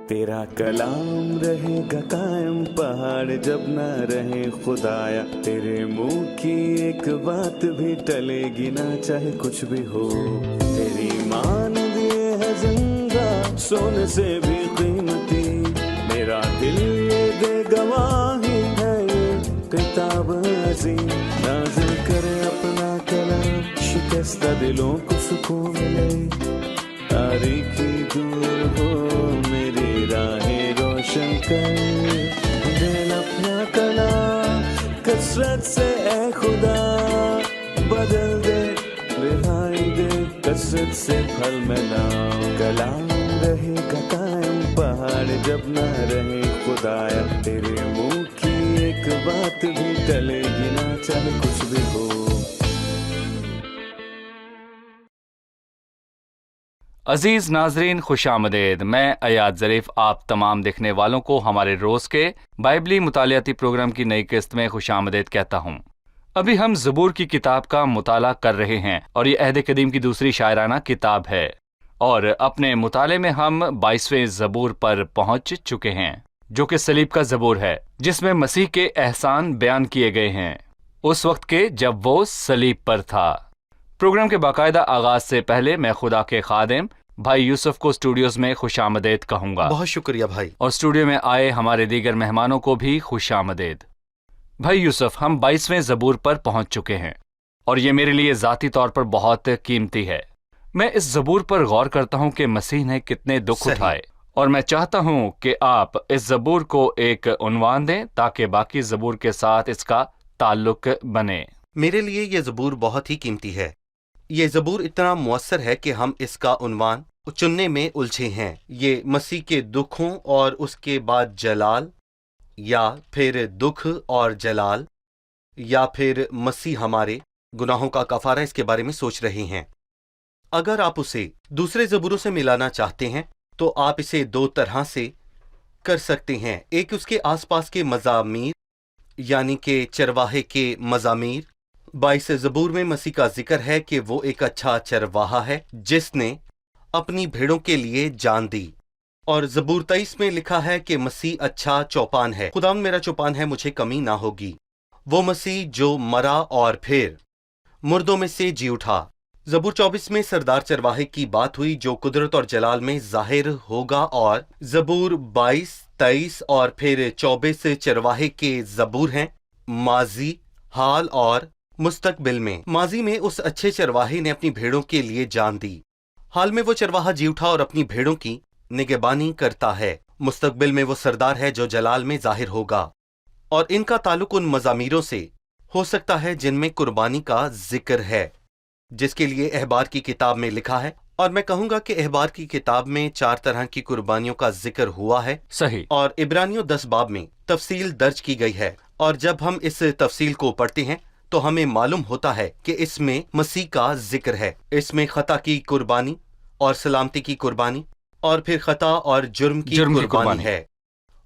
तेरा कलाम रहेगा कायम पहाड़ जब ना रहे खुदाया, तेरे मुंह की एक बात भी टलेगी ना चाहे कुछ भी हो। तेरी मान दिए है जिंदा सोने से भी कीमती, मेरा दिल ये दे गवाही है ये किताब अजीम। नाज़िल करे अपना कलाम, शिकस्ता दिलों को सुकून मिले, तारीखी दूर हो मेरी राहें रोशन कर। दिल अपना कलाम कसरत से ए खुदा बदल दे, रिहाई दे कसरत से फल मिला। कलाम रहेगा कायम पहाड़ जब ना रहे खुदाया, तेरे मुंह की एक बात भी टलेगी ना चाहे कुछ भी हो। अजीज नाजरीन, खुशामदेद। मैं अयाद ज़रीफ आप तमाम देखने वालों को हमारे रोज़ के बाइबली मुतालियाती प्रोग्राम की नई किस्त में खुशामदेद कहता हूँ। अभी हम ज़बूर की किताब का मुताला कर रहे हैं और ये अहद कदीम की दूसरी शायराना किताब है, और अपने मुताले में हम 22वें ज़बूर पर पहुँच चुके हैं, जो कि सलीब का ज़बूर है, जिसमें मसीह के एहसान बयान किए गए हैं उस वक्त के जब वो सलीब पर था। प्रोग्राम के बाकायदा आगाज से पहले मैं खुदा के खादिम भाई यूसुफ को स्टूडियोज में खुशामदेद कहूंगा। बहुत शुक्रिया भाई। और स्टूडियो में आए हमारे दीगर मेहमानों को भी खुशामदेद। भाई यूसुफ, हम 22वें ज़बूर पर पहुंच चुके हैं और ये मेरे लिए ज़ाती तौर पर बहुत कीमती है। मैं इस ज़बूर पर गौर करता हूं कि मसीह ने कितने दुख उठाए, और मैं चाहता हूं कि आप इस ज़बूर को एक उन्वान दें ताकि बाकी ज़बूर के साथ इसका ताल्लुक बने। मेरे लिए ये ज़बूर बहुत ही कीमती है। ये ज़बूर इतना मुअस्सर है कि हम इसका उन्वान चुनने में उलझे हैं। ये मसीह के दुखों और उसके बाद जलाल, या फिर दुख और जलाल, या फिर मसीह हमारे गुनाहों का कफारा, इसके बारे में सोच रहे हैं। अगर आप उसे दूसरे ज़बूरों से मिलाना चाहते हैं तो आप इसे दो तरह से कर सकते हैं। एक उसके आसपास के मज़ामीर, यानी कि चरवाहे के मज़ामीर। 22 ज़बूर में मसीह का जिक्र है कि वो एक अच्छा चरवाहा है जिसने अपनी भेड़ों के लिए जान दी। और ज़बूर 23 में लिखा है कि मसीह अच्छा चौपान है, खुदावंद मेरा चौपान है, मुझे कमी ना होगी। वो मसीह जो मरा और फिर मुर्दों में से जी उठा। ज़बूर 24 में सरदार चरवाहे की बात हुई जो कुदरत और जलाल में जाहिर होगा, और ज़बूर 22, 23 और फिर 24 चरवाहे के ज़बूर हैं माजी, हाल और मुस्तकबिल में। माजी में उस अच्छे चरवाहे ने अपनी भेड़ों के लिए जान दी। हाल में वो चरवाहा जी उठा और अपनी भेड़ों की निगहबानी करता है। मुस्तकबिल में वो सरदार है जो जलाल में जाहिर होगा, और इनका ताल्लुक उन मज़ामीरों से हो सकता है जिनमें कुर्बानी का जिक्र है, जिसके लिए अहबार की किताब में लिखा है। और मैं कहूंगा कि अहबार की किताब में 4 तरह की कुर्बानियों का जिक्र हुआ है। सही। और इब्रानियों 10 बाब में तफसील दर्ज की गई है, और जब हम इस तफसील को पढ़ते हैं तो हमें मालूम होता है कि इसमें मसीह का जिक्र है। इसमें खता की कुर्बानी और सलामती की कुर्बानी, और फिर खता और जुर्म की कुर्बानी है।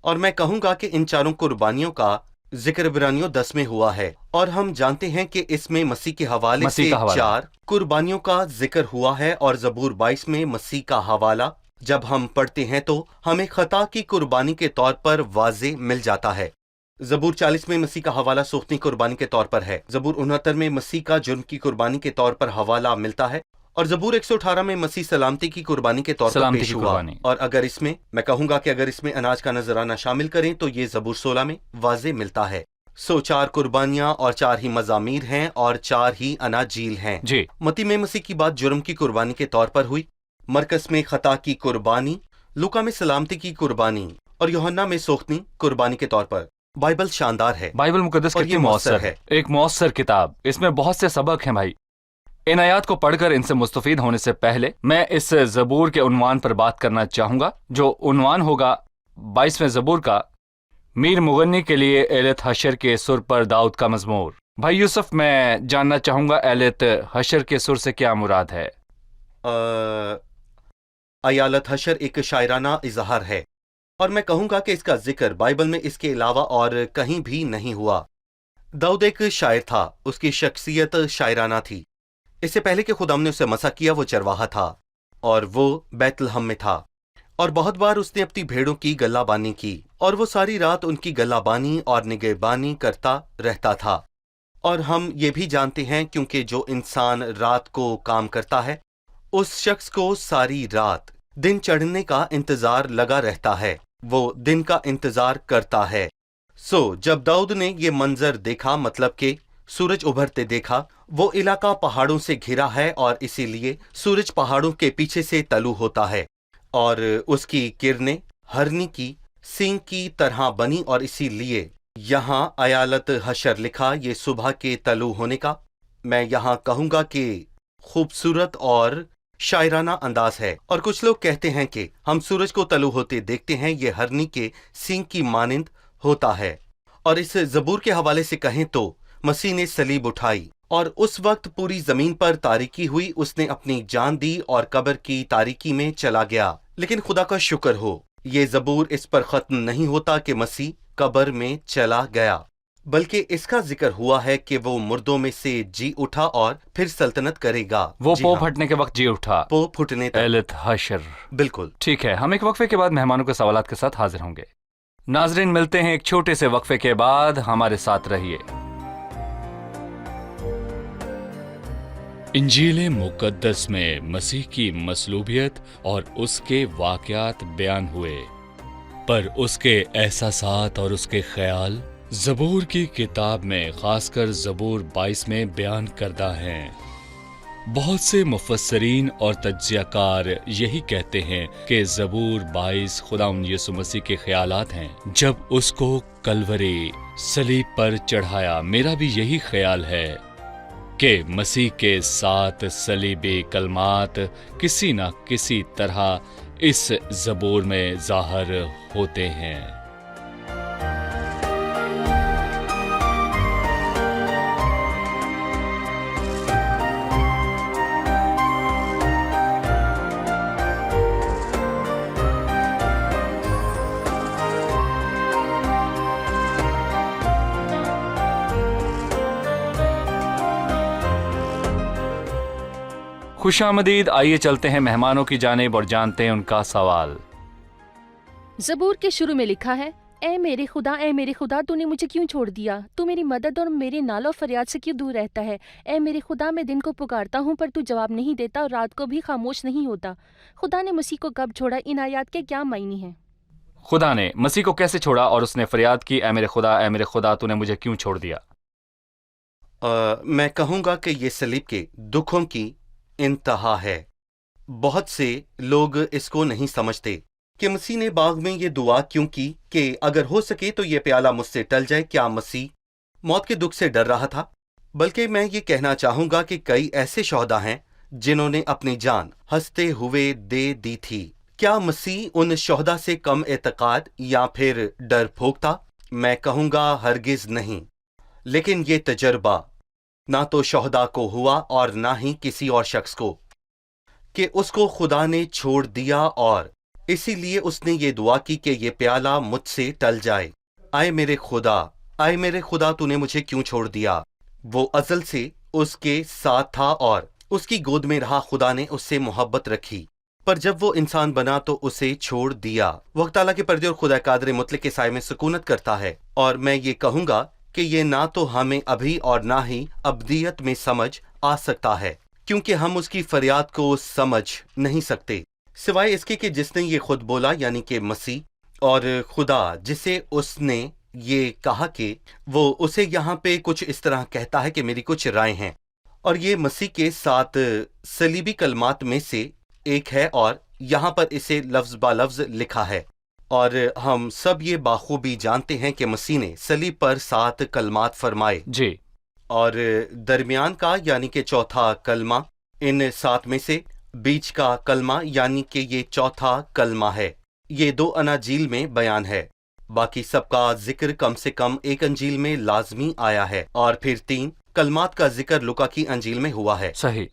और मैं कहूंगा कि इन चारों कुर्बानियों का जिक्र इब्रानियों 10 में हुआ है, और हम जानते हैं कि इसमें मसीह के हवाले से 4 कुर्बानियों का जिक्र हुआ है। और ज़बूर 22 में मसीह का हवाला जब हम पढ़ते हैं तो हमें खता की कुर्बानी के तौर पर वाज़े मिल जाता है। ज़बूर 40 में मसीह का हवाला सोख्ती कुर्बानी के तौर पर है। ज़बूर 69 में मसीह का जुर्म की कुर्बानी के तौर पर हवाला मिलता है, और ज़बूर 118 में मसीह सलामती की कुर्बानी के तौर पर पेश हुआ। और अगर इसमें मैं कहूंगा कि अगर इसमें अनाज का नजराना शामिल करें तो ये ज़बूर 16 में वाज़े मिलता है। 4 कुर्बानियां और 4 ही मज़ामीर हैं और 4 ही अनाजील हैं जी। मती में मसीह की बात जुर्म की कुर्बानी के तौर पर हुई, मरकस में खता की कुर्बानी, लूका में सलामती की कुर्बानी, और यूहन्ना में सोख्ती कुर्बानी के तौर पर। बाइबल शानदार है। बाइबल मुकद्दस कितनी मौसर है, एक मौसर किताब। इसमें बहुत से सबक हैं भाई। इन आयात को पढ़कर इनसे मुस्तफीद होने से पहले मैं इस ज़बूर के उन्वान पर बात करना चाहूंगा, जो उन्वान होगा 22वें ज़बूर का, मीर मुगन्नी के लिए एलत हशर के सुर पर दाऊद का मज़मूर। भाई यूसुफ, मैं जानना चाहूंगा एलत हशर के सुर से क्या मुराद है? अयालत हशर एक शायराना इजहार है, और मैं कहूंगा कि इसका जिक्र बाइबल में इसके अलावा और कहीं भी नहीं हुआ। दाऊद एक शायर था, उसकी शख्सियत शायराना थी। इससे पहले कि खुदा ने उसे मसा किया वो चरवाहा था, और वो बैतलहम में था, اور بہت بار اس نے اپنی بھیڑوں کی گلہبانی کی اور وہ ساری رات ان کی گلہبانی اور نگہبانی کرتا رہتا تھا۔ اور ہم یہ بھی جانتے ہیں کیونکہ جو انسان رات کو کام کرتا ہے اس شخص کو ساری رات دن چڑھنے کا انتظار لگا رہتا ہے، وہ دن کا انتظار کرتا ہے۔ جب داؤد نے یہ منظر دیکھا، مطلب کہ سورج ابھرتے دیکھا، وہ علاقہ پہاڑوں سے گھرا ہے اور اسی لیے سورج پہاڑوں کے پیچھے سے طلوع ہوتا ہے اور اس کی کرنیں ہرنی کی سینگ کی طرح بنی، اور اسی لیے یہاں ایالت حشر لکھا، یہ صبح کے طلوع ہونے کا، میں یہاں کہوں گا کہ خوبصورت اور شاعرانہ انداز ہے۔ اور کچھ لوگ کہتے ہیں کہ ہم سورج کو طلوع ہوتے دیکھتے ہیں، یہ ہرنی کے سینگ کی مانند ہوتا ہے۔ اور اس زبور کے حوالے سے کہیں تو مسیح نے صلیب اٹھائی اور اس وقت پوری زمین پر تاریکی ہوئی، اس نے اپنی جان دی اور قبر کی تاریکی میں چلا گیا۔ لیکن خدا کا شکر ہو، یہ زبور اس پر ختم نہیں ہوتا کہ مسیح قبر میں چلا گیا، بلکہ اس کا ذکر ہوا ہے کہ وہ مردوں میں سے جی اٹھا اور پھر سلطنت کرے گا۔ وہ پو پھٹنے کے وقت جی اٹھا، پو پھٹنے تک۔ ایلت حشر۔ بالکل ٹھیک ہے، ہم ایک وقفے کے بعد مہمانوں کے سوالات کے ساتھ حاضر ہوں گے۔ ناظرین، ملتے ہیں ایک چھوٹے سے وقفے کے بعد، ہمارے ساتھ رہیے۔ انجیل مقدس میں مسیح کی مصلوبیت اور اس کے واقعات بیان ہوئے، پر اس کے احساسات اور اس کے خیال زبور کی کتاب میں، خاص کر زبور 22 میں بیان کردہ ہیں۔ بہت سے مفسرین اور تجزیہ کار یہی کہتے ہیں کہ زبور 22 خداوند یسوع مسیح کے خیالات ہیں جب اس کو کلوری صلیب پر چڑھایا۔ میرا بھی یہی خیال ہے کہ مسیح کے ساتھ صلیبی کلمات کسی نہ کسی طرح اس زبور میں ظاہر ہوتے ہیں۔ خوش آمدید، آئیے چلتے ہیں مہمانوں کی جانب اور جانتے ہیں ان کا سوال۔ زبور کے شروع میں لکھا ہے، اے میرے خدا تو نے مجھے کیوں چھوڑ دیا؟ تو میری مدد اور میرے نالہ و فریاد سے کیوں دور رہتا ہے؟ اے میرے خدا، میں دن کو پکارتا ہوں پر تو جواب نہیں دیتا، اور رات کو بھی خاموش نہیں ہوتا۔ خدا نے مسیح کو کب چھوڑا؟ ان آیات کے کیا معنی ہیں؟ خدا نے مسیح کو کیسے چھوڑا اور اس نے فریاد کی، اے میرے خدا تو نے مجھے کیوں چھوڑ دیا؟ میں کہوں گا کہ یہ صلیب کے دکھوں کی انتہا ہے۔ بہت سے لوگ اس کو نہیں سمجھتے کہ مسیح نے باغ میں یہ دعا کیوں کی کہ اگر ہو سکے تو یہ پیالہ مجھ سے ٹل جائے۔ کیا مسیح موت کے دکھ سے ڈر رہا تھا؟ بلکہ میں یہ کہنا چاہوں گا کہ کئی ایسے شہداء ہیں جنہوں نے اپنی جان ہنستے ہوئے دے دی تھی۔ کیا مسیح ان شہداء سے کم اعتقاد یا پھر ڈر پھونکتا؟ میں کہوں گا ہرگز نہیں۔ لیکن یہ تجربہ نہ تو شہداء کو ہوا اور نہ ہی کسی اور شخص کو، کہ اس کو خدا نے چھوڑ دیا، اور اسی لیے اس نے یہ دعا کی کہ یہ پیالہ مجھ سے ٹل جائے۔ اے میرے خدا تو نے مجھے کیوں چھوڑ دیا؟ وہ ازل سے اس کے ساتھ تھا اور اس کی گود میں رہا، خدا نے اس سے محبت رکھی، پر جب وہ انسان بنا تو اسے چھوڑ دیا۔ وہ تعالیٰ کے پردے اور خدا قادر مطلق کے سائے میں سکونت کرتا ہے، اور میں یہ کہوں گا کہ یہ نہ تو ہمیں ابھی اور نہ ہی ابدیت میں سمجھ آ سکتا ہے، کیونکہ ہم اس کی فریاد کو سمجھ نہیں سکتے، سوائے اس کے کہ جس نے یہ خود بولا، یعنی کہ مسیح، اور خدا جسے اس نے یہ کہا کہ وہ اسے یہاں پہ کچھ اس طرح کہتا ہے کہ میری کچھ رائے ہیں، اور یہ مسیح کے ساتھ صلیبی کلمات میں سے ایک ہے، اور یہاں پر اسے لفظ با لفظ لکھا ہے، اور ہم سب یہ بخوبی جانتے ہیں کہ مسیح نے صلیب پر 7 کلمات فرمائے، جی، اور درمیان کا یعنی کہ چوتھا کلمہ، ان 7 میں سے بیچ کا کلمہ یعنی کہ یہ چوتھا کلمہ ہے، یہ 2 اناجیل میں بیان ہے، باقی سب کا ذکر کم سے کم ایک انجیل میں لازمی آیا ہے، اور پھر 3 کلمات کا ذکر لوکا کی انجیل میں ہوا ہے، صحیح،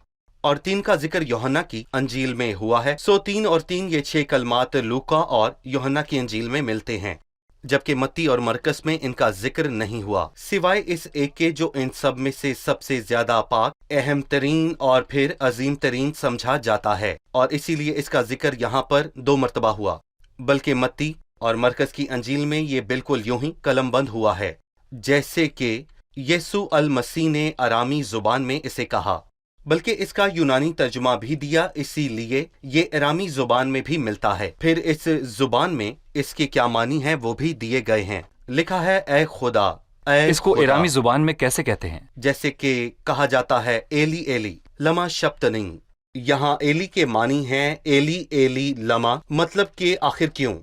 اور 3 کا ذکر یوحنا کی انجیل میں ہوا ہے۔ 3 اور 3 یہ 6 کلمات لوکا اور یوحنا کی انجیل میں ملتے ہیں۔ जबकि मत्ती और मरकस में इनका जिक्र नहीं हुआ, सिवाय इस एक के जो इन सब में से सबसे ज्यादा पाक, अहम तरीन और फिर अजीम तरीन समझा जाता है, और इसीलिए इसका जिक्र यहाँ पर 2 मरतबा हुआ। बल्कि मत्ती और मरकस की अंजील में ये बिल्कुल यूं ही कलमबंद हुआ है, जैसे कि यीशु अल मसीह ने अरामी जुबान में इसे कहा, बल्कि इसका यूनानी तर्जुमा भी दिया, इसीलिए ये अरामी जुबान में भी मिलता है। फिर इस जुबान में इसके क्या मानी है वो भी दिए गए हैं। लिखा है ए खुदा, ए इसको खुदा। इरामी जुबान में कैसे कहते हैं? जैसे कि कहा जाता है एली एली लमा शब्तनी। यहाँ एली के मानी है एली एली लमा, मतलब कि आखिर क्यों,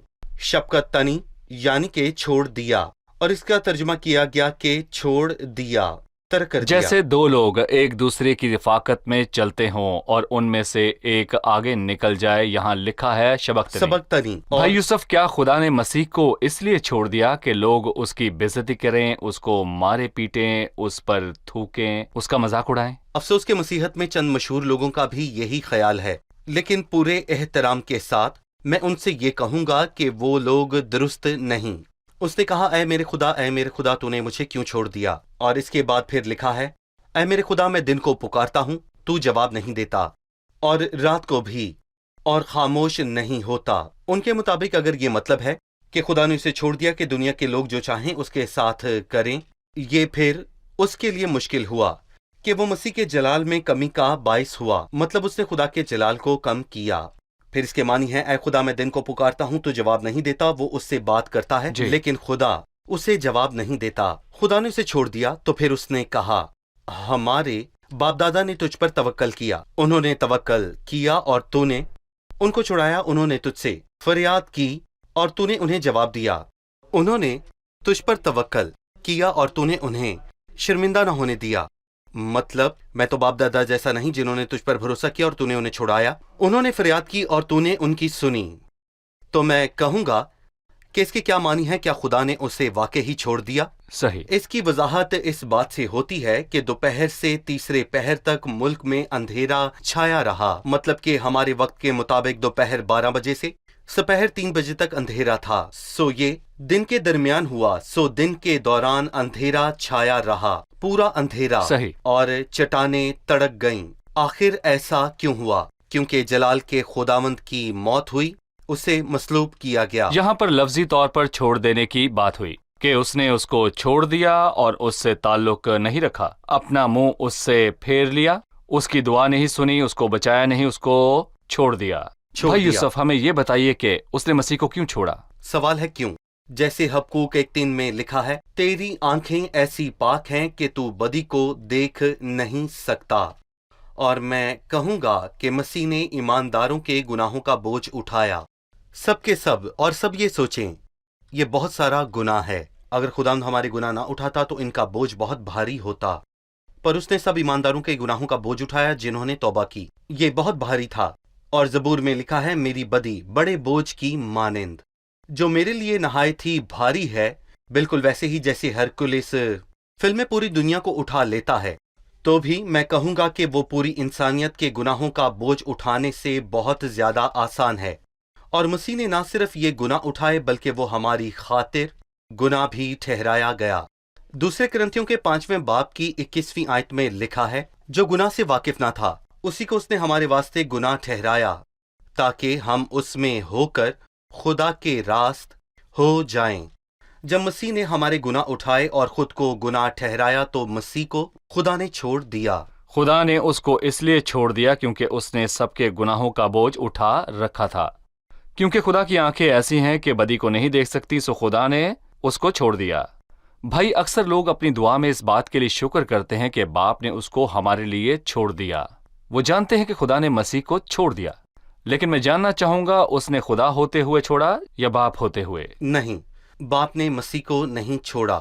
शबकत तनी यानी कि छोड़ दिया, और इसका तर्जुमा किया गया कि छोड़ दिया, तर्क कर दिया। जैसे 2 लोग एक दूसरे की रिफाकत में चलते हों और उनमें से एक आगे निकल जाए, यहाँ लिखा है सबकतनी। भाई यूसुफ, क्या खुदा ने मसीह को इसलिए छोड़ दिया कि लोग उसकी बेइज्जती करें, उसको मारे पीटें, उस पर थूकें, उसका मजाक उड़ाएं? अफसोस के मसीहत में चंद मशहूर लोगों का भी यही ख्याल है, लेकिन पूरे एहतराम के साथ मैं उनसे ये कहूंगा कि वो लोग दुरुस्त नहीं। उसने कहा, ऐ मेरे खुदा तूने मुझे क्यों छोड़ दिया? और इसके बाद फिर लिखा है, ऐ मेरे खुदा मैं दिन को पुकारता हूं, तू जवाब नहीं देता, और रात को भी, और खामोश नहीं होता। उनके मुताबिक अगर ये मतलब है कि खुदा ने उसे छोड़ दिया कि दुनिया के लोग जो चाहें उसके साथ करें, ये फिर उसके लिए मुश्किल हुआ कि वो मसीह के जलाल में कमी का बाइस हुआ, मतलब उसने खुदा के जलाल को कम किया। फिर इसके मानी है, ऐ खुदा मैं दिन को पुकारता हूं तो जवाब नहीं देता। वो उससे बात करता है लेकिन खुदा उसे जवाब नहीं देता। खुदा ने उसे छोड़ दिया तो फिर उसने कहा, हमारे बाप दादा ने तुझ पर तवक्कल किया, उन्होंने तवक्कल किया और तूने उनको छुड़ाया। उन्होंने तुझसे फरियाद की और तूने उन्हें जवाब दिया। उन्होंने तुझ पर तवक्कल किया और तूने उन्हें शर्मिंदा न होने दिया। मतलब मैं तो बाप दादा जैसा नहीं जिन्होंने तुझ पर भरोसा किया और तूने उन्हें छुड़ाया। उन्होंने फरियाद की और तूने उनकी सुनी। तो मैं कहूंगा कि इसके क्या मानी है, क्या खुदा ने उसे वाकई ही छोड़ दिया? सही। इसकी वजाहत इस बात से होती है कि दोपहर से तीसरे पहर तक मुल्क में अंधेरा छाया रहा, मतलब कि हमारे वक्त के मुताबिक दोपहर 12 बजे से दोपहर 3 बजे तक अंधेरा था। सो ये दिन के दरमियान हुआ, सो दिन के दौरान अंधेरा छाया रहा, पूरा अंधेरा। सही। और चट्टानें तड़क गईं। आखिर ऐसा क्यों हुआ? क्योंकि जलाल के खुदावंद की मौत हुई, उसे मसलूब किया गया। यहाँ पर लफ्जी तौर पर छोड़ देने की बात हुई कि उसने उसको छोड़ दिया और उससे ताल्लुक नहीं रखा, अपना मुंह उससे फेर लिया, उसकी दुआ नहीं सुनी, उसको बचाया नहीं, उसको छोड़ दिया। भाई यूसुफ, हमें ये बताइए कि उसने मसीह को क्यों छोड़ा? सवाल है क्यों? जैसे हबकूक 1:3 में लिखा है, तेरी आंखें ऐसी पाक हैं कि तू बदी को देख नहीं सकता। और मैं कहूंगा कि मसीह ने ईमानदारों के गुनाहों का बोझ उठाया, सब के सब। और सब ये सोचें, ये बहुत सारा गुनाह है। अगर खुदावंद हमारे गुनाह ना उठाता तो इनका बोझ बहुत भारी होता, पर उसने सब ईमानदारों के गुनाहों का बोझ उठाया जिन्होंने तौबा की। ये बहुत भारी था। और ज़बूर में लिखा है, मेरी बदी बड़े बोझ की मानिंद, जो मेरे लिए नहायत ही भारी है, बिल्कुल वैसे ही जैसे हरकुलिस फिल्म में पूरी दुनिया को उठा लेता है। तो भी मैं कहूंगा कि वो पूरी इंसानियत के गुनाहों का बोझ उठाने से बहुत ज्यादा आसान है। और मसीह ने ना सिर्फ ये गुनाह उठाए बल्कि वो हमारी खातिर गुनाह भी ठहराया गया। दूसरे कुरिन्थियों के 5वें बाब की 21वीं आयत में लिखा है, जो गुनाह से वाकिफ ना था उसी को उसने हमारे वास्ते गुनाह ठहराया, ताकि हम उसमें होकर खुदा के रास्त हो जाएं। जब मसीह ने हमारे गुनाह उठाए और खुद को गुनाह ठहराया तो मसीह को खुदा ने छोड़ दिया। खुदा ने उसको इसलिए छोड़ दिया क्योंकि उसने सबके गुनाहों का बोझ उठा रखा था। क्योंकि खुदा की आंखें ऐसी हैं कि बदी को नहीं देख सकती, सो खुदा ने उसको छोड़ दिया। भाई, अक्सर लोग अपनी दुआ में इस बात के लिए शुक्र करते हैं कि बाप ने उसको हमारे लिए छोड़ दिया। वो जानते हैं कि खुदा ने मसीह को छोड़ दिया, लेकिन मैं जानना चाहूंगा, उसने खुदा होते हुए छोड़ा या बाप होते हुए? नहीं, बाप ने मसीह को नहीं छोड़ा।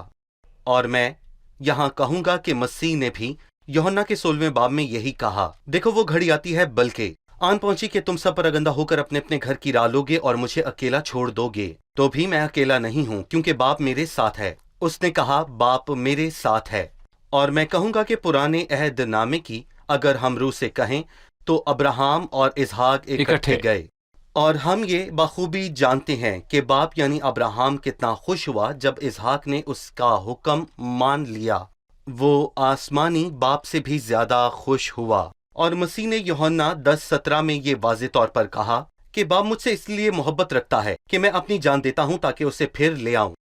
और मैं यहाँ कहूंगा कि मसीह ने भी यूहन्ना के 16वें बाब में यही कहा, देखो वो घड़ी आती है बल्कि आन पहुंची कि तुम सब परगंदा होकर अपने अपने घर की राह लोगे और मुझे अकेला छोड़ दोगे। तो भी मैं अकेला नहीं हूँ, क्योंकि बाप मेरे साथ है। उसने कहा, बाप मेरे साथ है। और मैं कहूंगा कि पुराने अहद नामे की अगर हम रूह से कहें तो अब्राहम और इसहाक इकट्ठे गए। اور ہم یہ بخوبی جانتے ہیں کہ باپ یعنی ابراہم کتنا خوش ہوا جب اسحاق نے اس کا حکم مان لیا۔ وہ آسمانی باپ سے بھی زیادہ خوش ہوا۔ اور مسیح نے یوحنا 10:17 میں یہ واضح طور پر کہا کہ باپ مجھ سے اس لیے محبت رکھتا ہے کہ میں اپنی جان دیتا ہوں تاکہ اسے پھر لے آؤں۔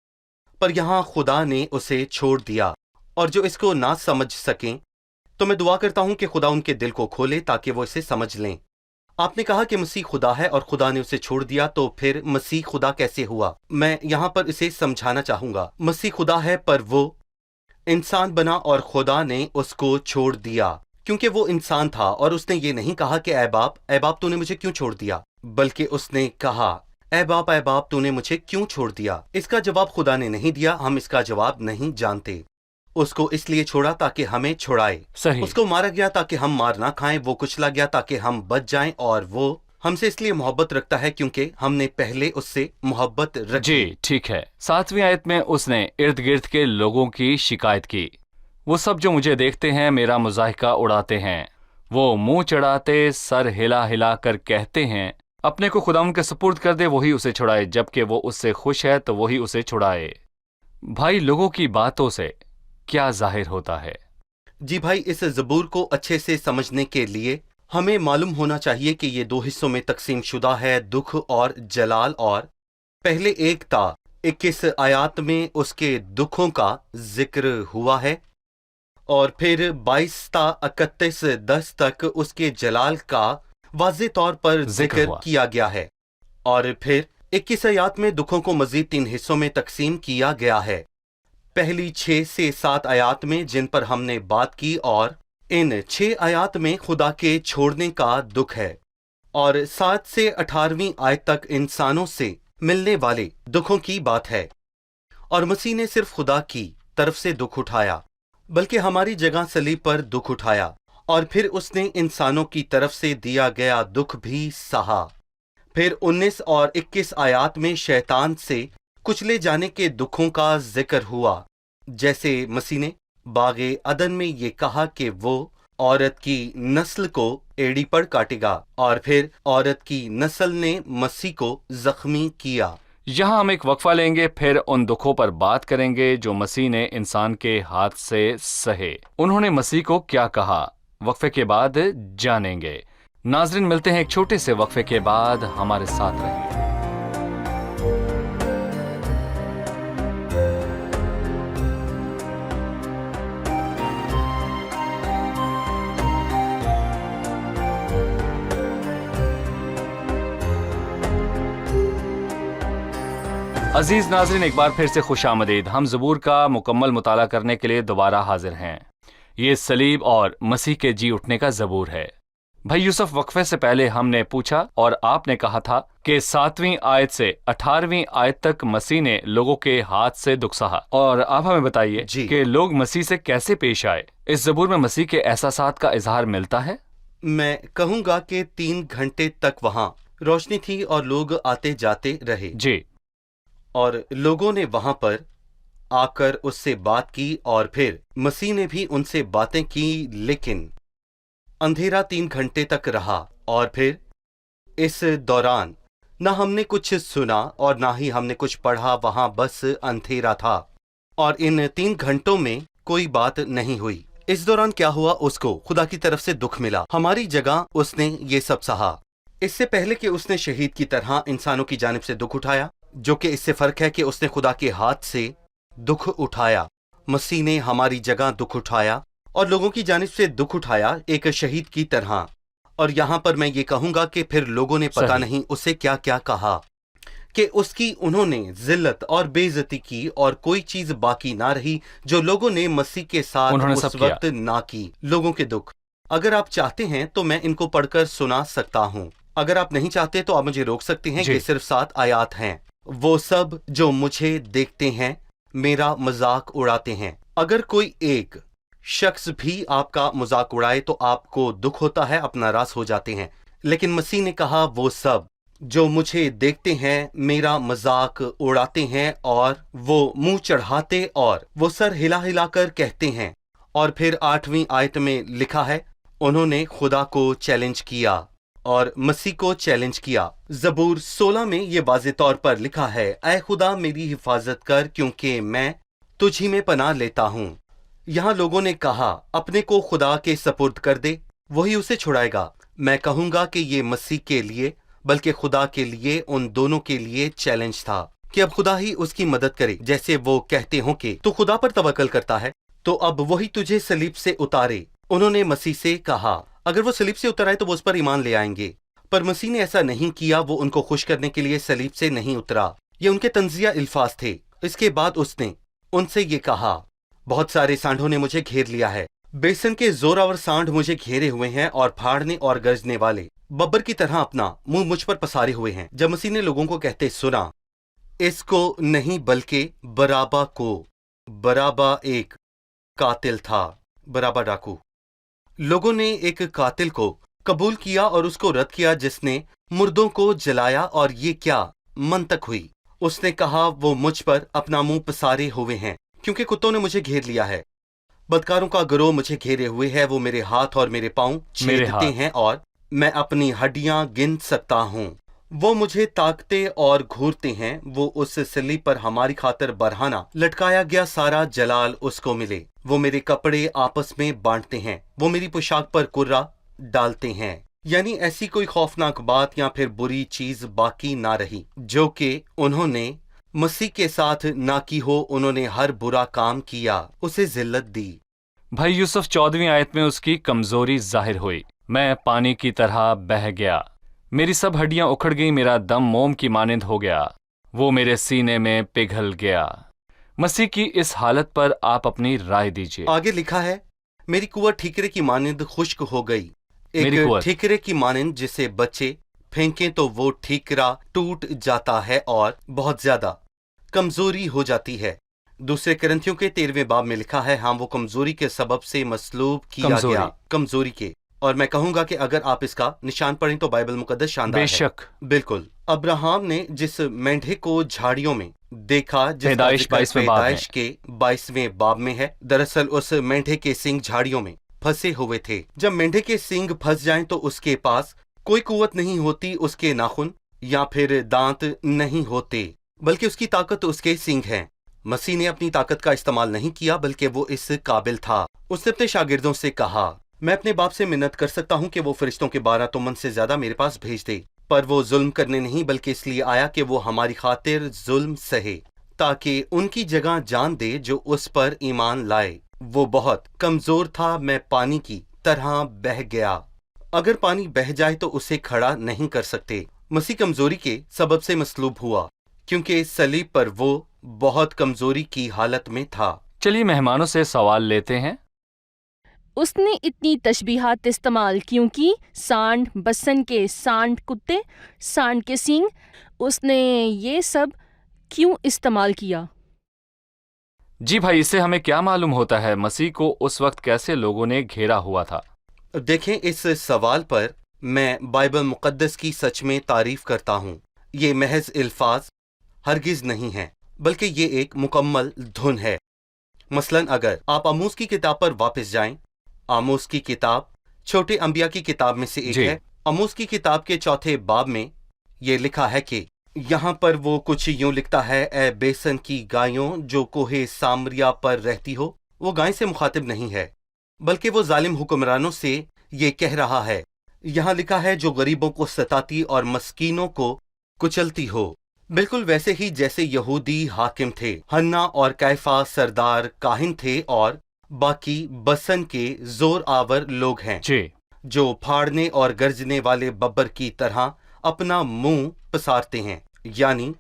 پر یہاں خدا نے اسے چھوڑ دیا، اور جو اس کو نہ سمجھ سکیں تو میں دعا کرتا ہوں کہ خدا ان کے دل کو کھولے تاکہ وہ اسے سمجھ لیں۔ آپ نے کہا کہ مسیح خدا ہے اور خدا نے اسے چھوڑ دیا، تو پھر مسیح خدا کیسے ہوا؟ میں یہاں پر اسے سمجھانا چاہوں گا۔ مسیح خدا ہے پر وہ انسان بنا اور خدا نے اس کو چھوڑ دیا کیونکہ وہ انسان تھا، اور اس نے یہ نہیں کہا کہ اے باپ تو نے مجھے کیوں چھوڑ دیا، بلکہ اس نے کہا اے باپ تو نے مجھے کیوں چھوڑ دیا۔ اس کا جواب خدا نے نہیں دیا، ہم اس کا جواب نہیں جانتے۔ اس کو اس لیے چھوڑا تاکہ ہمیں چھڑائے۔ صحیح۔ اس کو مارا گیا تاکہ ہم مار نہ کھائیں، وہ کچلا گیا تاکہ ہم بچ جائیں، اور وہ ہم سے اس لیے محبت رکھتا ہے کیونکہ ہم نے پہلے اس سے محبت رکھی۔ جی ٹھیک ہے۔ 7ویں آیت میں اس نے ارد گرد کے لوگوں کی شکایت کی۔ وہ سب جو مجھے دیکھتے ہیں میرا مضاحکہ اڑاتے ہیں، وہ منہ چڑھاتے سر ہلا ہلا کر کہتے ہیں اپنے کو خدا ان کے سپرد کر دے، وہی اسے چھڑائے، جبکہ وہ اس سے خوش ہے تو وہی اسے چھڑائے۔ بھائی لوگوں کی باتوں سے کیا ظاہر ہوتا ہے؟ جی بھائی، اس زبور کو اچھے سے سمجھنے کے لیے ہمیں معلوم ہونا چاہیے کہ یہ 2 حصوں میں تقسیم شدہ ہے، دکھ اور جلال۔ اور پہلے ایک تا 21 آیات میں اس کے دکھوں کا ذکر ہوا ہے، اور پھر 22 تا 31 10 تک اس کے جلال کا واضح طور پر ذکر ہوا کیا گیا ہے، اور پھر 21 آیات میں دکھوں کو مزید 3 حصوں میں تقسیم کیا گیا ہے۔ پہلی 6 سے 7 آیات میں جن پر ہم نے بات کی، اور ان 6 آیات میں خدا کے چھوڑنے کا دکھ ہے، اور 7 سے 18ویں آیت تک انسانوں سے ملنے والے دکھوں کی بات ہے۔ اور مسیح نے صرف خدا کی طرف سے دکھ اٹھایا، بلکہ ہماری جگہ صلیب پر دکھ اٹھایا، اور پھر اس نے انسانوں کی طرف سے دیا گیا دکھ بھی سہا۔ پھر 19 اور 21 آیات میں شیطان سے کچلے جانے کے دکھوں کا ذکر ہوا، جیسے مسیح نے باغ عدن میں یہ کہا کہ وہ عورت کی نسل کو ایڑی پر کاٹے گا، اور پھر عورت کی نسل نے مسیح کو زخمی کیا۔ یہاں ہم ایک وقفہ لیں گے، پھر ان دکھوں پر بات کریں گے جو مسیح نے انسان کے ہاتھ سے سہے۔ انہوں نے مسیح کو کیا کہا، وقفے کے بعد جانیں گے۔ ناظرین ملتے ہیں ایک چھوٹے سے وقفے کے بعد، ہمارے ساتھ رہیں۔ عزیز ناظرین، ایک بار پھر سے خوش آمدید۔ ہم زبور کا مکمل مطالعہ کرنے کے لیے دوبارہ حاضر ہیں۔ یہ صلیب اور مسیح کے جی اٹھنے کا زبور ہے۔ بھائی یوسف، وقفے سے پہلے ہم نے پوچھا اور آپ نے کہا تھا کہ 7ویں آیت سے 18ویں آیت تک مسیح نے لوگوں کے ہاتھ سے دکھ سہا، اور آپ ہمیں بتائیے کہ لوگ مسیح سے کیسے پیش آئے۔ اس زبور میں مسیح کے احساسات کا اظہار ملتا ہے؟ میں کہوں گا کہ 3 گھنٹے تک وہاں روشنی تھی اور لوگ آتے جاتے رہے، جی، اور لوگوں نے وہاں پر آ کر اس سے بات کی، اور پھر مسیح نے بھی ان سے باتیں کی، لیکن اندھیرا 3 گھنٹے تک رہا، اور پھر اس دوران نہ ہم نے کچھ سنا اور نہ ہی ہم نے کچھ پڑھا، وہاں بس اندھیرا تھا، اور ان 3 گھنٹوں میں کوئی بات نہیں ہوئی۔ اس دوران کیا ہوا؟ اس کو خدا کی طرف سے دکھ ملا، ہماری جگہ اس نے یہ سب سہا۔ اس سے پہلے کہ اس نے شہید کی طرح انسانوں کی جانب سے دکھ اٹھایا، جو کہ اس سے فرق ہے کہ اس نے خدا کے ہاتھ سے دکھ اٹھایا، مسیح نے ہماری جگہ دکھ اٹھایا اور لوگوں کی جانب سے دکھ اٹھایا ایک شہید کی طرح۔ اور یہاں پر میں یہ کہوں گا کہ پھر لوگوں نے پتہ نہیں اسے کیا کیا کہا، کہ اس کی انہوں نے ذلت اور بے عزتی کی، اور کوئی چیز باقی نہ رہی جو لوگوں نے مسیح کے ساتھ اس وقت نہ کی۔ لوگوں کے دکھ، اگر آپ چاہتے ہیں تو میں ان کو پڑھ کر سنا سکتا ہوں، اگر آپ نہیں چاہتے تو آپ مجھے روک سکتے ہیں، کہ صرف 7 آیات ہیں۔ وہ سب جو مجھے دیکھتے ہیں میرا مذاق اڑاتے ہیں۔ اگر کوئی ایک شخص بھی آپ کا مذاق اڑائے تو آپ کو دکھ ہوتا ہے، اپنا راز ہو جاتے ہیں، لیکن مسیح نے کہا وہ سب جو مجھے دیکھتے ہیں میرا مذاق اڑاتے ہیں، اور وہ منہ چڑھاتے اور وہ سر ہلا ہلا کر کہتے ہیں۔ اور پھر 8ویں آیت میں لکھا ہے انہوں نے خدا کو چیلنج کیا، اور मसीह को चैलेंज किया। जबूर 16 में ये वाज़े तौर पर लिखा है, ऐ खुदा मेरी हिफाजत कर क्योंकि मैं तुझ ही में पनाह लेता हूँ। यहाँ लोगों ने कहा अपने को खुदा के सपुर्द कर दे, वही उसे छुड़ाएगा। मैं कहूंगा कि ये मसीह के लिए बल्कि खुदा के लिए, उन दोनों के लिए चैलेंज था कि अब खुदा ही उसकी मदद करे। जैसे वो कहते हो कि तू खुदा पर तवक्कल करता है तो अब वही तुझे सलीब से उतारे। उन्होंने मसीह से कहा अगर वो सलीब से उतर आए तो वो उस पर ईमान ले आएंगे, पर मसीह ने ऐसा नहीं किया। वो उनको खुश करने के लिए सलीब से नहीं उतरा। ये उनके तंजिया अल्फाज थे। इसके बाद उसने उनसे ये कहा, बहुत सारे सांडों ने मुझे घेर लिया है, बेसन के जोरावर सांड मुझे घेरे हुए हैं और फाड़ने और गरजने वाले बब्बर की तरह अपना मुंह मुझ पर पसारे हुए हैं। जब मसीह ने लोगों को कहते सुना, इसको नहीं बल्कि बराबा को। बराबा एक कातिल था, बराबा डाकू। लोगों ने एक कातिल को कबूल किया और उसको रद्द किया जिसने मुर्दों को जलाया। और ये क्या मंतक हुई? उसने कहा वो मुझ पर अपना मुंह पसारे हुए हैं क्योंकि कुत्तों ने मुझे घेर लिया है। बदकारों का गिरोह मुझे घेरे हुए है, वो मेरे हाथ और मेरे पांव छेदते हैं और मैं अपनी हड्डियां गिन सकता हूँ। वो मुझे ताकते और घूरते हैं। वो उस सलीब पर हमारी खातिर बरहाना लटकाया गया सारा जलाल उसको मिले। वो मेरे कपड़े आपस में बांटते हैं, वो मेरी पोशाक पर कुर्रा डालते हैं। यानी ऐसी कोई खौफनाक बात या फिर बुरी चीज बाकी ना रही जो कि उन्होंने मसीह के साथ ना की हो। उन्होंने हर बुरा काम किया, उसे जिल्लत दी। भाई यूसुफ 14वीं आयत में उसकी कमजोरी जाहिर हुई। मैं पानी की तरह बह गया, मेरी सब हड्डियां उखड़ गई, मेरा दम मोम की मानिंद हो गया, वो मेरे सीने में पिघल गया। मसीह की इस हालत पर आप अपनी राय दीजिए। आगे लिखा है, मेरी कुंवर ठीकरे की मानिंद खुश्क हो गई। मेरी एक कुंवर। ठीकरे की मानिंद जिसे बच्चे फेंकें तो वो ठीकरा टूट जाता है और बहुत ज्यादा कमजोरी हो जाती है। दूसरे करंथियों के 13वें बाब में लिखा है, हाँ वो कमजोरी के सबब से मसलूब किया गया, कमजोरी के। और मैं कहूंगा कि अगर आप इसका निशान पढ़ें तो बाइबल मुकद्दस शानदार बेशक। है। बिल्कुल। अब्राहम ने जिस मेंढे को झाड़ियों में देखा, जिसका पैदाइश जिक्र 22वें बाब पैदाइश के 22वें बाब में है, दरअसल उस मेंढे के सींग झाड़ियों में फंसे हुए थे। जब मेंढे के सींग फंस जाएं तो उसके पास कोई कुव्वत नहीं होती, उसके नाखून या फिर दांत नहीं होते, बल्कि उसकी ताकत उसके सींग हैं। मसीह ने अपनी ताकत का इस्तेमाल नहीं किया बल्कि वो इस काबिल था। उसने अपने शागिर्दों से कहा, मैं अपने बाप से मिन्नत कर सकता हूँ कि वो फरिश्तों के 12 तुमन से ज्यादा मेरे पास भेज दे, पर वो जुल्म करने नहीं बल्कि इसलिए आया कि वो हमारी खातिर जुल्म सहे, ताकि उनकी जगह जान दे जो उस पर ईमान लाए। वो बहुत कमजोर था, मैं पानी की तरह बह गया। अगर पानी बह जाए तो उसे खड़ा नहीं कर सकते। मसीह कमजोरी के सबब से मसलूब हुआ क्योंकि सलीब पर वो बहुत कमजोरी की हालत में था। चलिए मेहमानों से सवाल लेते हैं। उसने इतनी तशबीहात इस्तेमाल क्यों की? सांड, बसन के सांड कुत्ते, सांड के सींग, उसने ये सब क्यों इस्तेमाल किया? जी भाई, इससे हमें क्या मालूम होता है मसीह को उस वक्त कैसे लोगों ने घेरा हुआ था? देखें, इस सवाल पर मैं बाइबल मुकद्दस की सच में तारीफ करता हूँ। ये महज अल्फाज हरगिज नहीं है बल्कि ये एक मुकम्मल धुन है। मसलन अगर आप आमोस की किताब पर वापस जाएं, आमोस की किताब छोटे अंबिया की किताब में से एक जी। है। आमोस की किताब के 4 बाब में ये लिखा है कि यहाँ पर वो कुछ यूं लिखता है, ए बेसन की गायों जो कोहे सामरिया पर रहती हो। वो गाय से मुखातिब नहीं है बल्कि वो जालिम हुक्मरानों से ये कह रहा है। यहाँ लिखा है जो गरीबों को सताती और मस्कीनों को कुचलती हो, बिल्कुल वैसे ही जैसे यहूदी हाकिम थे। हन्ना और कैफा सरदार काहिन थे और बाकी बसन के जोर आवर लोग हैं जी। जो फाड़ने और गरजने वाले बब्बर की तरह अपना मुंह पसारते हैं। यानी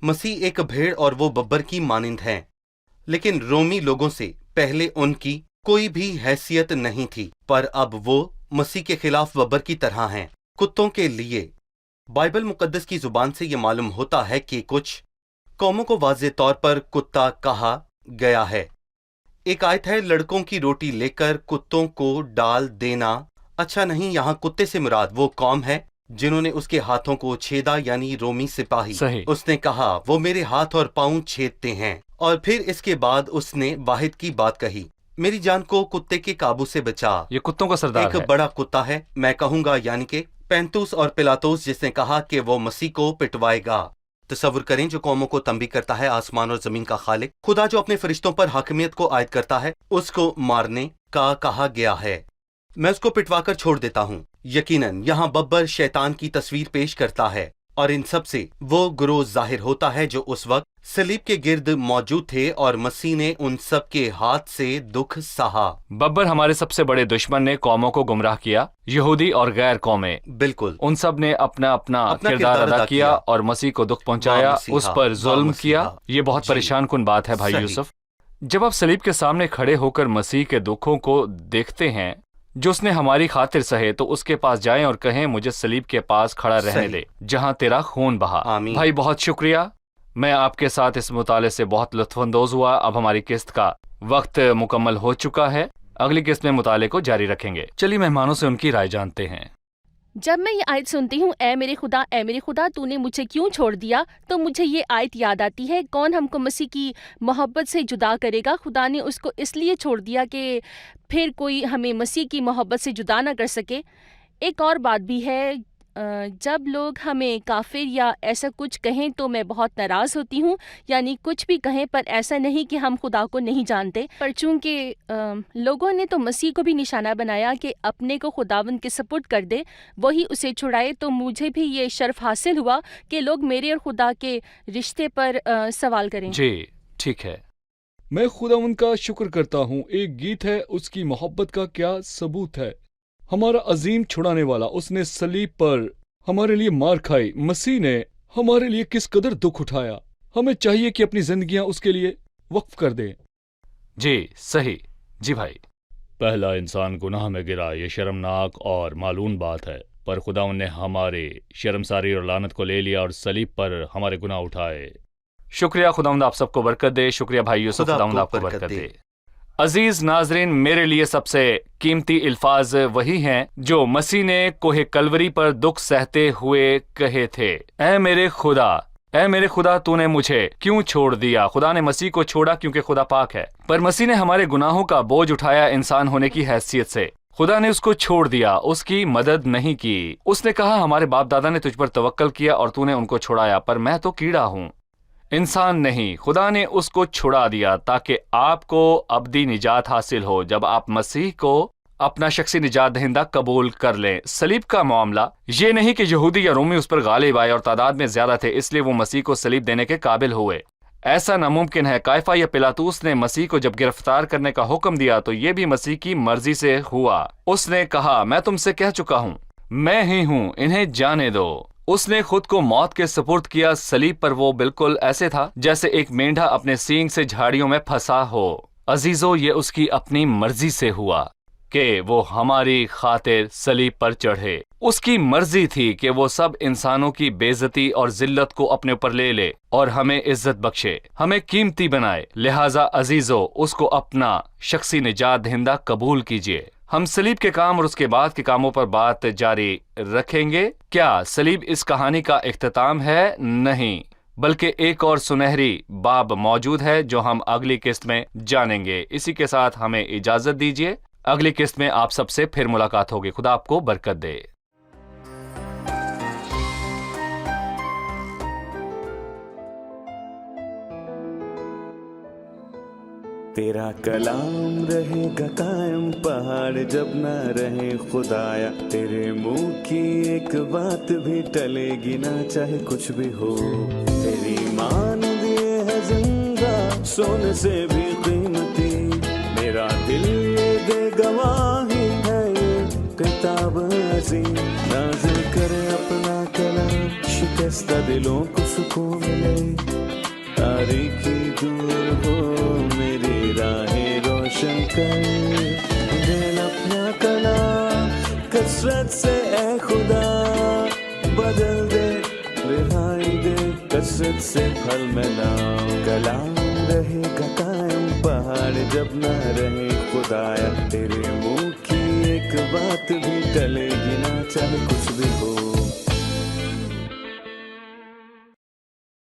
मसीह एक भेड़ और वो बब्बर की मानिंद हैं। लेकिन रोमी लोगों से पहले उनकी कोई भी हैसियत नहीं थी, पर अब वो मसीह के खिलाफ बब्बर की तरह हैं। कुत्तों के लिए बाइबल मुकद्दस की जुबान से ये मालूम होता है कि कुछ कौमों को वाज़े तौर पर कुत्ता कहा गया है। एक आयत है, लड़कों की रोटी लेकर कुत्तों को डाल देना अच्छा नहीं। यहाँ कुत्ते से मुराद वो कौम है जिन्होंने उसके हाथों को छेदा, यानी रोमी सिपाही। सही। उसने कहा वो मेरे हाथ और पांव छेदते हैं। और फिर इसके बाद उसने वाहिद की बात कही, मेरी जान को कुत्ते के काबू से बचा। ये कुत्तों का सरदार एक है। बड़ा कुत्ता है, मैं कहूंगा, यानी कि پینتوس اور پلاتوس جس نے کہا کہ وہ مسیح کو پٹوائے گا۔ تصور کریں جو قوموں کو تنبیہ کرتا ہے آسمان اور زمین کا خالق، خدا جو اپنے فرشتوں پر حاکمیت کو عائد کرتا ہے، اس کو مارنے کا کہا گیا ہے۔ میں اس کو پٹوا کر چھوڑ دیتا ہوں۔ یقیناً یہاں ببر شیطان کی تصویر پیش کرتا ہے، اور ان سب سے وہ گروہ ظاہر ہوتا ہے جو اس وقت صلیب کے گرد موجود تھے، اور مسیح نے ان سب کے ہاتھ سے دکھ سہا۔ ببر ہمارے سب سے بڑے دشمن نے قوموں کو گمراہ کیا، یہودی اور غیر قومیں، بالکل ان سب نے اپنا کردار ادا کیا اور مسیح کو دکھ پہنچایا، اس پر ظلم کیا۔ یہ بہت پریشان کن بات ہے بھائی یوسف۔ جب آپ صلیب کے سامنے کھڑے ہو کر مسیح کے دکھوں کو دیکھتے ہیں جو اس نے ہماری خاطر سہے، تو اس کے پاس جائیں اور کہیں مجھے صلیب کے پاس کھڑا رہنے دے جہاں تیرا خون بہا۔ بھائی بہت شکریہ، میں آپ کے ساتھ اس مطالعے سے بہت لطف اندوز ہوا۔ اب ہماری قسط کا وقت مکمل ہو چکا ہے، اگلی قسط میں مطالعے کو جاری رکھیں گے۔ چلیے مہمانوں سے ان کی رائے جانتے ہیں۔ جب میں یہ آیت سنتی ہوں، اے میرے خدا تو نے مجھے کیوں چھوڑ دیا، تو مجھے یہ آیت یاد آتی ہے، کون ہم کو مسیح کی محبت سے جدا کرے گا؟ خدا نے اس کو اس لیے چھوڑ دیا کہ پھر کوئی ہمیں مسیح کی محبت سے جدا نہ کر سکے۔ ایک اور بات بھی ہے، جب لوگ ہمیں کافر یا ایسا کچھ کہیں تو میں بہت ناراض ہوتی ہوں، یعنی کچھ بھی کہیں پر ایسا نہیں کہ ہم خدا کو نہیں جانتے، پر چونکہ لوگوں نے تو مسیح کو بھی نشانہ بنایا کہ اپنے کو خداوند کے سپرد کر دے، وہی اسے چھڑائے، تو مجھے بھی یہ شرف حاصل ہوا کہ لوگ میرے اور خدا کے رشتے پر سوال کریں۔ جی ٹھیک ہے۔ میں خداوند کا شکر کرتا ہوں، ایک گیت ہے، اس کی محبت کا کیا ثبوت ہے۔ ہمارا عظیم چھڑانے والا، اس نے صلیب پر ہمارے لیے مار کھائی، مسیح نے ہمارے لیے کس قدر دکھ اٹھایا، ہمیں چاہیے کہ اپنی زندگیاں اس کے لیے وقف کر دیں۔ جی صحیح، جی بھائی۔ پہلا انسان گناہ میں گرا، یہ شرمناک اور معلوم بات ہے، پر خداوند نے ہمارے شرمساری اور لعنت کو لے لیا اور صلیب پر ہمارے گناہ اٹھائے۔ شکریہ، خداوند آپ سب کو برکت دے۔ شکریہ بھائی یوسف، خداوند آپ کو برکت دے۔ عزیز ناظرین، میرے لیے سب سے قیمتی الفاظ وہی ہیں جو مسیح نے کوہ کلوری پر دکھ سہتے ہوئے کہے تھے، اے میرے خدا تو نے مجھے کیوں چھوڑ دیا۔ خدا نے مسیح کو چھوڑا کیونکہ خدا پاک ہے، پر مسیح نے ہمارے گناہوں کا بوجھ اٹھایا انسان ہونے کی حیثیت سے۔ خدا نے اس کو چھوڑ دیا، اس کی مدد نہیں کی۔ اس نے کہا ہمارے باپ دادا نے تجھ پر توکل کیا اور تو نے ان کو چھوڑایا، پر میں تو کیڑا ہوں، انسان نہیں۔ خدا نے اس کو چھڑا دیا تاکہ آپ کو ابدی نجات حاصل ہو جب آپ مسیح کو اپنا شخصی نجات دہندہ قبول کر لیں۔ صلیب کا معاملہ یہ نہیں کہ یہودی یا رومی اس پر غالب آئے اور تعداد میں زیادہ تھے اس لیے وہ مسیح کو صلیب دینے کے قابل ہوئے، ایسا ناممکن ہے۔ کائفہ یا پلاطوس نے مسیح کو جب گرفتار کرنے کا حکم دیا تو یہ بھی مسیح کی مرضی سے ہوا۔ اس نے کہا میں تم سے کہہ چکا ہوں، میں ہی ہوں، انہیں جانے دو۔ اس نے خود کو موت کے سپرد کیا۔ صلیب پر وہ بالکل ایسے تھا جیسے ایک مینڈھا اپنے سینگ سے جھاڑیوں میں پھنسا ہو۔ عزیزو، یہ اس کی اپنی مرضی سے ہوا کہ وہ ہماری خاطر صلیب پر چڑھے۔ اس کی مرضی تھی کہ وہ سب انسانوں کی بے عزتی اور ذلت کو اپنے اوپر لے لے اور ہمیں عزت بخشے، ہمیں قیمتی بنائے۔ لہٰذا عزیزو، اس کو اپنا شخصی نجات دہندہ قبول کیجیے۔ ہم صلیب کے کام اور اس کے بعد کے کاموں پر بات جاری رکھیں گے۔ کیا صلیب اس کہانی کا اختتام ہے؟ نہیں، بلکہ ایک اور سنہری باب موجود ہے جو ہم اگلی قسط میں جانیں گے۔ اسی کے ساتھ ہمیں اجازت دیجیے، اگلی قسط میں آپ سب سے پھر ملاقات ہوگی۔ خدا آپ کو برکت دے۔ تیرا کلام رہے گا قائم، پہاڑ جب نہ رہے خدایا، تیرے منہ کی ایک بات بھی ٹلے گی نہ چاہے کچھ بھی ہو۔ تیری مانند یہ ہے زندہ، سونے سے بھی قیمتی، میرا دل یہ دے گواہی ہے، یہ کتاب عظیم نازل کرے اپنا کلام، شکستہ دلوں کو سکون ملے، تاریکی دور ہو میری راہیں روشن کر، دل اپنا کلام کثرت سے اے خدا بدل دے، رہائی دے کثرت سے پھل ملا۔ کلام رہے گا قائم، پہاڑ جب نہ رہے خدایا، تیرے منہ کی ایک بات بھی ٹلے گی نہ چاہے کچھ بھی ہو۔